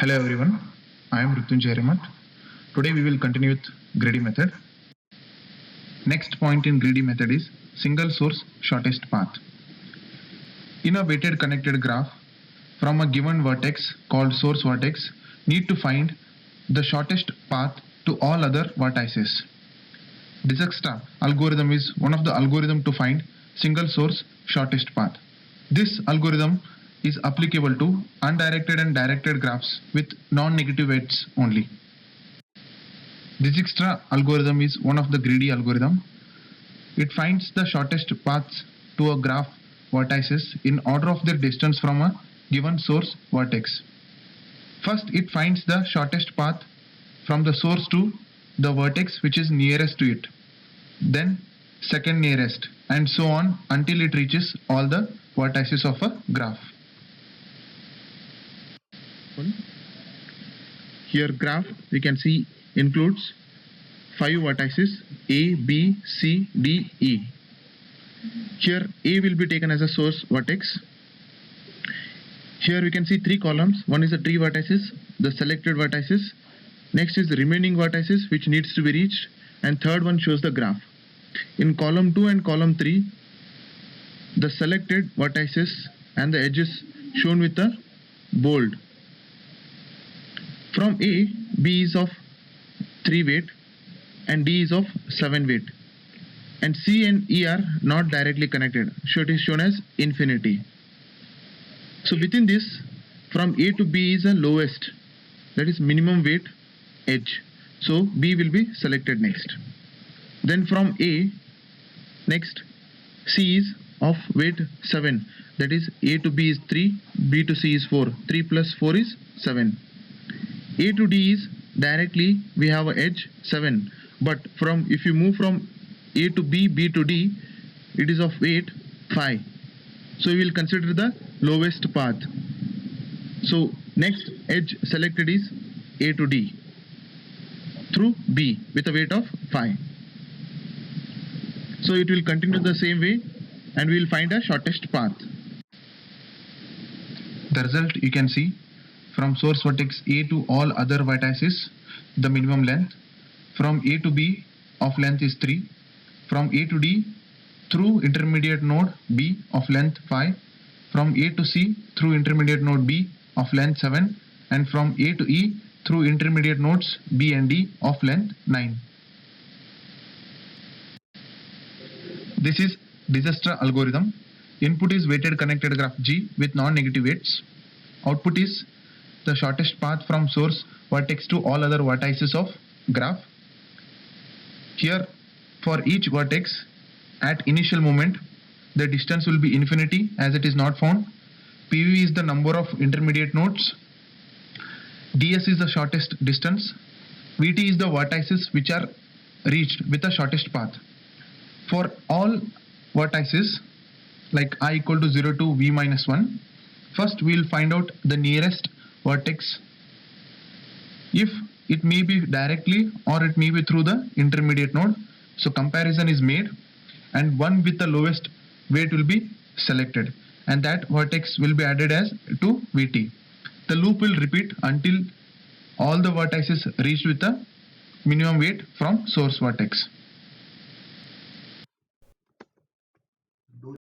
Hello everyone, I am Rutunjay Remat. Today we will continue with greedy method. Next point in greedy method is single source shortest path. In a weighted connected graph, from a given vertex called source vertex, need to find the shortest path to all other vertices. Dijkstra algorithm is one of the algorithm to find single source shortest path. This algorithm is applicable to undirected and directed graphs with non-negative weights only. Dijkstra algorithm is one of the greedy algorithm. It finds the shortest paths to a graph vertices in order of their distance from a given source vertex. First, it finds the shortest path from the source to the vertex which is nearest to it. Then second nearest, and so on until it reaches all the vertices of a graph. Here graph we can see includes 5 vertices A, B, C, D, E. Here A will be taken as a source vertex. Here we can see 3 columns. One is the tree vertices, the selected vertices. Next is the remaining vertices which needs to be reached, and third one shows the graph. In column 2 and column 3, the selected vertices and the edges shown with a bold. From A, B is of 3 weight and D is of 7 weight, and C and E are not directly connected, so it is shown as infinity. So within this, from A to B is the lowest, that is minimum weight edge, so B will be selected next. Then from A, next C is of weight 7, that is A to B is 3, B to C is 4, 3 plus 4 is 7. A to D is directly we have a edge 7, but from if you move from A to B, B to D, it is of weight 5. So we will consider the lowest path. So next edge selected is A to D through B with a weight of 5. So it will continue the same way and we will find a shortest path. The result you can see, from source vertex A to all other vertices, the minimum length. From A to B of length is 3. From A to D through intermediate node B of length 5. From A to C through intermediate node B of length 7. And from A to E through intermediate nodes B and D of length 9. This is Dijkstra algorithm. Input is weighted connected graph G with non-negative weights. Output is the shortest path from source vertex to all other vertices of graph. Here for each vertex at initial moment the distance will be infinity as it is not found. PV is the number of intermediate nodes. DS is the shortest distance. VT is the vertices which are reached with the shortest path. For all vertices like I equal to 0 to V minus 1, first we will find out the nearest vertex, if it may be directly or it may be through the intermediate node. So comparison is made and one with the lowest weight will be selected and that vertex will be added as to VT. The loop will repeat until all the vertices reach with the minimum weight from source vertex.